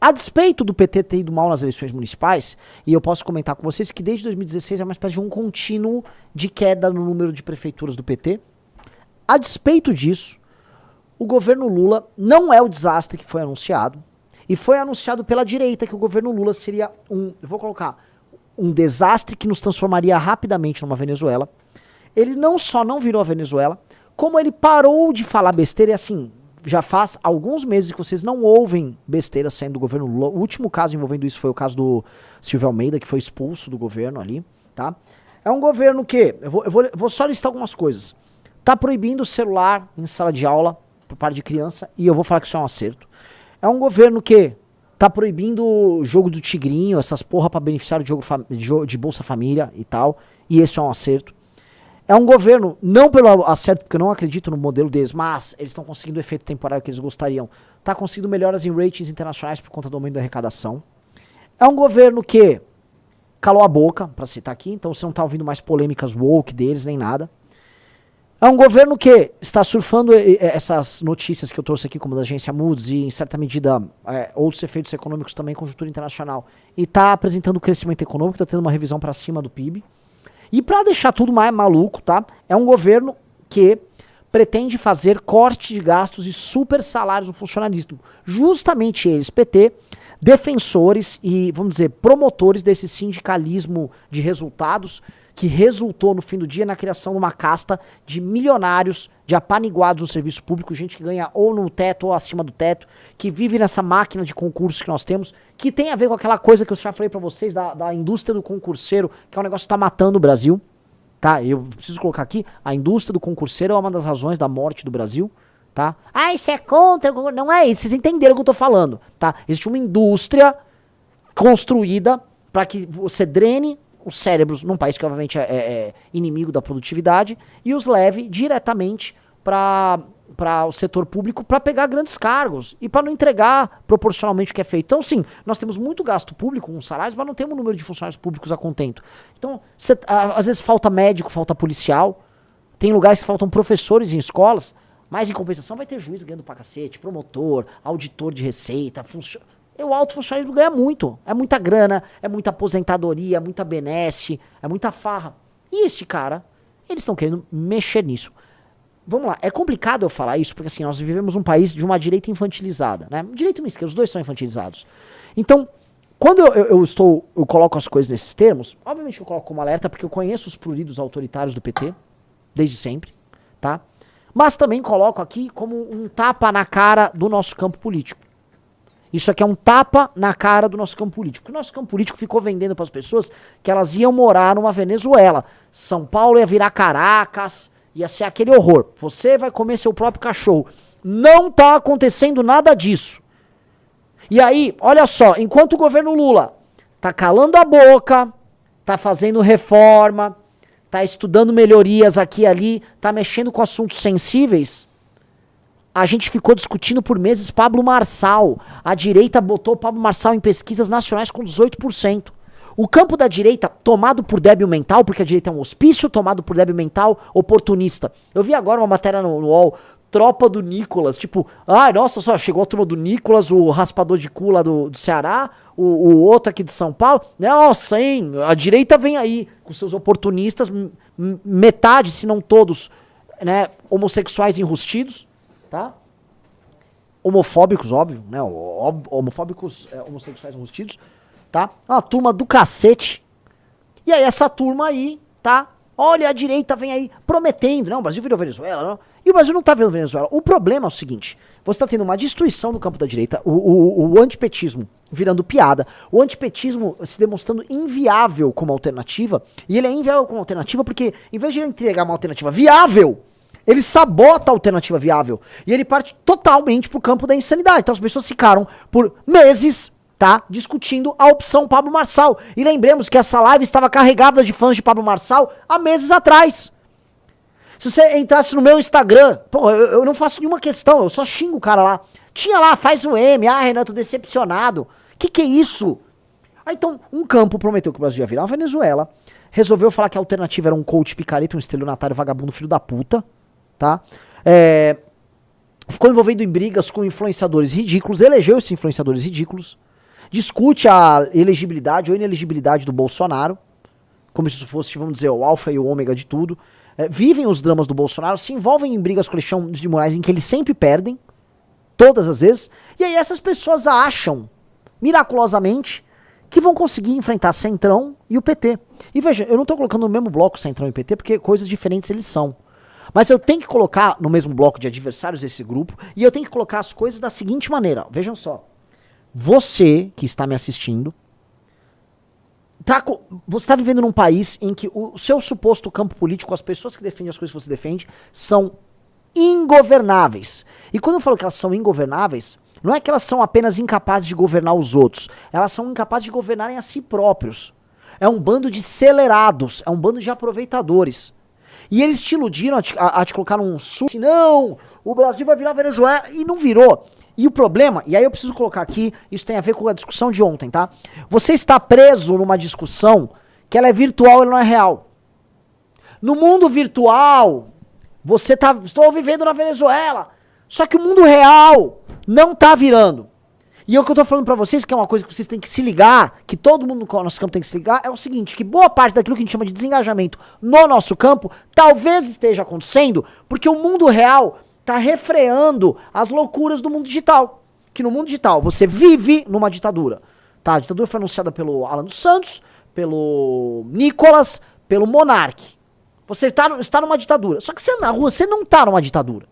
A despeito do PT ter ido mal nas eleições municipais, e eu posso comentar com vocês que desde 2016 é uma espécie de um contínuo de queda no número de prefeituras do PT. A despeito disso, o governo Lula não é o desastre que foi anunciado, e foi anunciado pela direita que o governo Lula seria um desastre que nos transformaria rapidamente numa Venezuela. Ele não só não virou a Venezuela, como ele parou de falar besteira, e assim, já faz alguns meses que vocês não ouvem besteira saindo do governo Lula. O último caso envolvendo isso foi o caso do Silvio Almeida, que foi expulso do governo ali, tá? É um governo que, eu vou só listar algumas coisas. Tá proibindo o celular em sala de aula por parte de criança, e eu vou falar que isso é um acerto. É um governo que tá proibindo o jogo do tigrinho, essas porra pra beneficiário de Bolsa Família e tal, e esse é um acerto. É um governo, não pelo acerto, porque eu não acredito no modelo deles, mas eles estão conseguindo o efeito temporário que eles gostariam. Tá conseguindo melhoras em ratings internacionais por conta do aumento da arrecadação. É um governo que calou a boca, pra citar aqui, então você não tá ouvindo mais polêmicas woke deles, nem nada. É um governo que está surfando essas notícias que eu trouxe aqui, como da agência Moody's e, em certa medida, outros efeitos econômicos também, conjuntura internacional, e tá apresentando crescimento econômico, tá tendo uma revisão pra cima do PIB. E pra deixar tudo mais maluco, tá? É um governo que pretende fazer corte de gastos e super salários no funcionalismo. Justamente eles, PT, defensores e, vamos dizer, promotores desse sindicalismo de resultados que resultou no fim do dia na criação de uma casta de milionários, de apaniguados no serviço público, gente que ganha ou no teto ou acima do teto, que vive nessa máquina de concursos que nós temos, que tem a ver com aquela coisa que eu já falei pra vocês, da indústria do concurseiro, que é um negócio que tá matando o Brasil, tá? Eu preciso colocar aqui, a indústria do concurseiro é uma das razões da morte do Brasil, tá? Ah, isso é contra, não é isso, vocês entenderam o que eu tô falando, tá? Existe uma indústria construída para que você drene os cérebros num país que obviamente é inimigo da produtividade e os leve diretamente para o setor público para pegar grandes cargos e para não entregar proporcionalmente o que é feito. Então, sim, nós temos muito gasto público com salários, mas não temos um número de funcionários públicos a contento. Então, às vezes falta médico, falta policial, tem lugares que faltam professores em escolas, mas em compensação vai ter juiz ganhando pra cacete, promotor, auditor de receita, o alto funcionalismo ganha muito. É muita grana, é muita aposentadoria, é muita benesse, é muita farra. E este cara, eles estão querendo mexer nisso. Vamos lá, é complicado eu falar isso, porque assim, nós vivemos um país de uma direita infantilizada, né? Direita e uma esquerda, os dois são infantilizados. Então, quando eu coloco as coisas nesses termos, obviamente eu coloco como alerta, porque eu conheço os pruridos autoritários do PT, desde sempre, tá? Mas também coloco aqui como um tapa na cara do nosso campo político. Isso aqui é um tapa na cara do nosso campo político. O nosso campo político ficou vendendo para as pessoas que elas iam morar numa Venezuela. São Paulo ia virar Caracas, ia ser aquele horror. Você vai comer seu próprio cachorro. Não tá acontecendo nada disso. E aí, olha só, enquanto o governo Lula tá calando a boca, tá fazendo reforma, tá estudando melhorias aqui e ali, tá mexendo com assuntos sensíveis, a gente ficou discutindo por meses Pablo Marçal. A direita botou Pablo Marçal em pesquisas nacionais com 18%. O campo da direita, tomado por débil mental, porque a direita é um hospício, tomado por débil mental, oportunista. Eu vi agora uma matéria no UOL, tropa do Nicolas, tipo, nossa, só chegou a turma do Nicolas, o raspador de cu lá do Ceará, o outro aqui de São Paulo. Nossa, hein, a direita vem aí, com seus oportunistas, metade, se não todos, né, homossexuais enrustidos. Tá? Homofóbicos, óbvio, né? Homofóbicos, homossexuais enrustidos, tá? Uma turma do cacete. E aí essa turma aí, tá? Olha, a direita vem aí prometendo, não, o Brasil virou Venezuela, não? E o Brasil não tá vendo Venezuela. O problema é o seguinte, você tá tendo uma destruição no campo da direita, o antipetismo virando piada, o antipetismo se demonstrando inviável como alternativa, e ele é inviável como alternativa porque, em vez de ele entregar uma alternativa viável, ele sabota a alternativa viável. E ele parte totalmente pro campo da insanidade. Então as pessoas ficaram por meses, tá, discutindo a opção Pablo Marçal. E lembremos que essa live estava carregada de fãs de Pablo Marçal há meses atrás. Se você entrasse no meu Instagram, pô, eu não faço nenhuma questão, eu só xingo o cara lá. Tinha lá, faz um M, Renato, decepcionado. Que é isso? Aí então, um campo prometeu que o Brasil ia virar uma Venezuela, resolveu falar que a alternativa era um coach picareta, um estelionatário vagabundo filho da puta, tá? Ficou envolvido em brigas com influenciadores ridículos, elegeu esses influenciadores ridículos, discute a elegibilidade ou inelegibilidade do Bolsonaro, como se isso fosse, vamos dizer, o alfa e o ômega de tudo. Vivem os dramas do Bolsonaro, se envolvem em brigas com Alexandre de Moraes em que eles sempre perdem, todas as vezes, e aí essas pessoas acham, miraculosamente, que vão conseguir enfrentar Centrão e o PT. E veja, eu não tô colocando no mesmo bloco Centrão e PT, porque coisas diferentes eles são. Mas eu tenho que colocar no mesmo bloco de adversários desse grupo, e eu tenho que colocar as coisas da seguinte maneira. Vejam só. Você que está me assistindo, você está vivendo num país em que o seu suposto campo político, as pessoas que defendem as coisas que você defende, são ingovernáveis. E quando eu falo que elas são ingovernáveis, não é que elas são apenas incapazes de governar os outros, elas são incapazes de governarem a si próprios. É um bando de acelerados, é um bando de aproveitadores. E eles te iludiram a te colocar num assim, não, o Brasil vai virar Venezuela, e não virou. E o problema, e aí eu preciso colocar aqui, isso tem a ver com a discussão de ontem, tá? Você está preso numa discussão que ela é virtual e não é real. No mundo virtual, você tá, estou vivendo na Venezuela, só que o mundo real não tá virando. E o que eu tô falando pra vocês, que é uma coisa que vocês têm que se ligar, que todo mundo no nosso campo tem que se ligar, é o seguinte, que boa parte daquilo que a gente chama de desengajamento no nosso campo, talvez esteja acontecendo, porque o mundo real tá refreando as loucuras do mundo digital. Que no mundo digital você vive numa ditadura. Tá? A ditadura foi anunciada pelo Alan dos Santos, pelo Nicolas, pelo Monark. Você está numa ditadura. Só que você na rua, você não tá numa ditadura.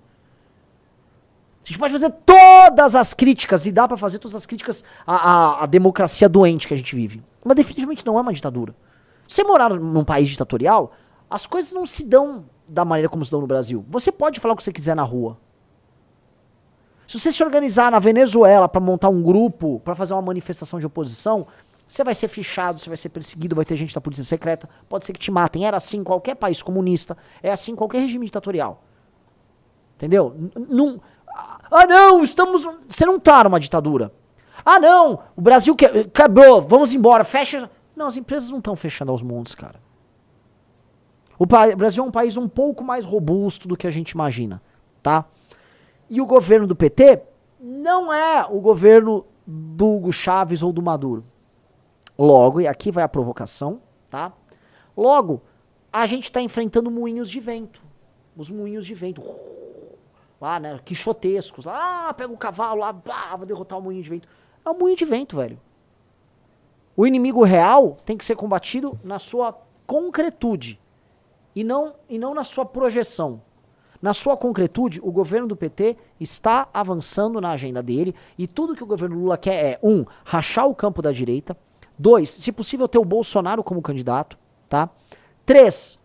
A gente pode fazer todas as críticas, e dá pra fazer todas as críticas à democracia doente que a gente vive. Mas definitivamente não é uma ditadura. Se você morar num país ditatorial, as coisas não se dão da maneira como se dão no Brasil. Você pode falar o que você quiser na rua. Se você se organizar na Venezuela pra montar um grupo, pra fazer uma manifestação de oposição, você vai ser fichado, você vai ser perseguido, vai ter gente da polícia secreta, pode ser que te matem. Era assim em qualquer país comunista, é assim em qualquer regime ditatorial. Entendeu? Não, você não tá numa ditadura. Ah não, o Brasil quebrou, vamos embora, fecha. Não, as empresas não estão fechando aos montes, cara. O Brasil é um país um pouco mais robusto do que a gente imagina, tá? E o governo do PT não é o governo do Hugo Chávez ou do Maduro. Logo, e aqui vai a provocação, tá? Logo, a gente tá enfrentando moinhos de vento. Os moinhos de vento. Lá, né, quixotescos. Pega o cavalo lá, vou derrotar o moinho de vento. É um moinho de vento, velho. O inimigo real tem que ser combatido na sua concretude. E não na sua projeção. Na sua concretude, o governo do PT está avançando na agenda dele. E tudo que o governo Lula quer é, 1, rachar o campo da direita. 2, se possível, ter o Bolsonaro como candidato. Tá? 3,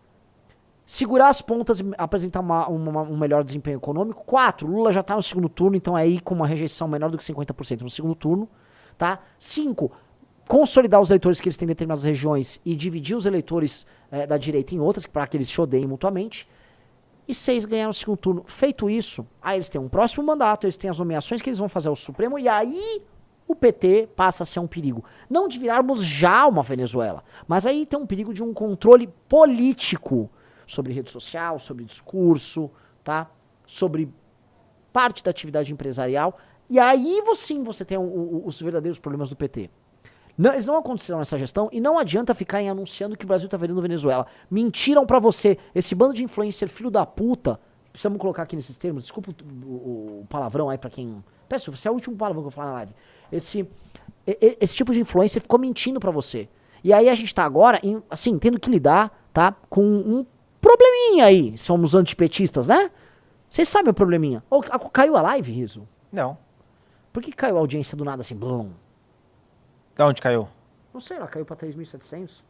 segurar as pontas e apresentar um melhor desempenho econômico. 4, Lula já está no segundo turno, então aí com uma rejeição menor do que 50% no segundo turno. Tá? 5, consolidar os eleitores que eles têm em determinadas regiões e dividir os eleitores da direita em outras, para que eles se odeiem mutuamente. E 6, ganhar no segundo turno. Feito isso, aí eles têm um próximo mandato, eles têm as nomeações que eles vão fazer ao Supremo, e aí o PT passa a ser um perigo. Não de virarmos já uma Venezuela, mas aí tem um perigo de um controle político sobre rede social, sobre discurso, tá? Sobre parte da atividade empresarial. E aí sim você tem os verdadeiros problemas do PT. Não, eles não aconteceram nessa gestão e não adianta ficarem anunciando que o Brasil tá virando Venezuela. Mentiram pra você. Esse bando de influencer filho da puta, precisamos colocar aqui nesses termos, desculpa o palavrão aí pra quem... Peço, esse é o último palavrão que eu vou falar na live. Esse tipo de influencer ficou mentindo pra você. E aí a gente tá agora, assim, tendo que lidar, tá, com um probleminha aí. Somos antipetistas, né? Vocês sabem o probleminha. Caiu a live, Riso? Não. Por que caiu a audiência do nada assim, blum? Da onde caiu? Não sei, ela caiu pra 3.700.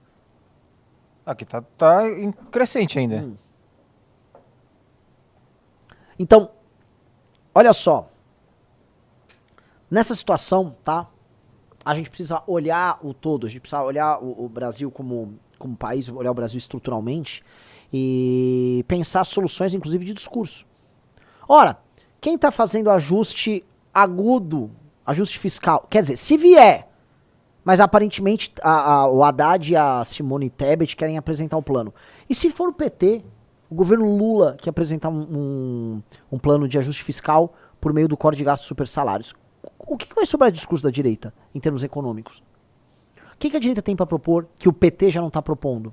Aqui tá em crescente ainda. Então, olha só. Nessa situação, tá? A gente precisa olhar o todo, a gente precisa olhar o Brasil como país, olhar o Brasil estruturalmente e pensar soluções, inclusive, de discurso. Ora, quem tá fazendo ajuste agudo, ajuste fiscal, quer dizer, se vier, mas aparentemente o Haddad e a Simone Tebet querem apresentar um plano. E se for o PT, o governo Lula, que apresentar um plano de ajuste fiscal por meio do corte de gastos super salários, O que vai sobrar de discurso da direita, em termos econômicos? O que a direita tem pra propor que o PT já não tá propondo?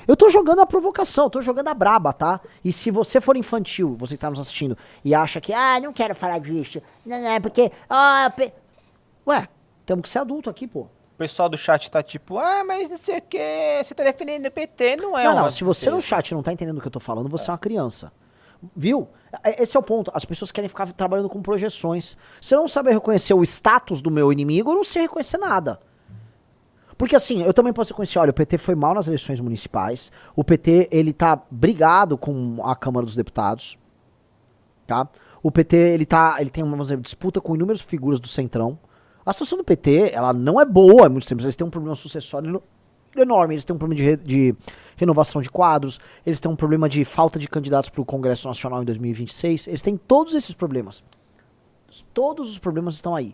Eu tô jogando a provocação, eu tô jogando a braba, tá? E se você for infantil, você que tá nos assistindo, e acha que, não quero falar disso, não, é porque, Ué, temos que ser adulto aqui, pô. O pessoal do chat tá tipo, mas não sei o que, você tá defendendo o PT, não é Não, se você no chat não tá entendendo o que eu tô falando, você é uma criança. Viu? Esse é o ponto. As pessoas querem ficar trabalhando com projeções. Se eu não saber reconhecer o status do meu inimigo, eu não sei reconhecer nada. Porque assim, eu também posso reconhecer, olha, o PT foi mal nas eleições municipais, o PT, ele tá brigado com a Câmara dos Deputados, tá? O PT, ele tem uma, vamos dizer, disputa com inúmeras figuras do Centrão. A situação do PT, ela não é boa em muitos tempos, eles têm um problema sucessório enorme, eles têm um problema de renovação de quadros, eles têm um problema de falta de candidatos para o Congresso Nacional em 2026, eles têm todos esses problemas. Todos os problemas estão aí.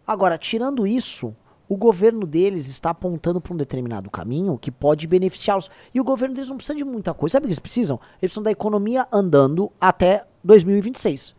Agora, tirando isso, o governo deles está apontando para um determinado caminho que pode beneficiá-los. E o governo deles não precisa de muita coisa. Sabe o que eles precisam? Eles precisam da economia andando até 2026.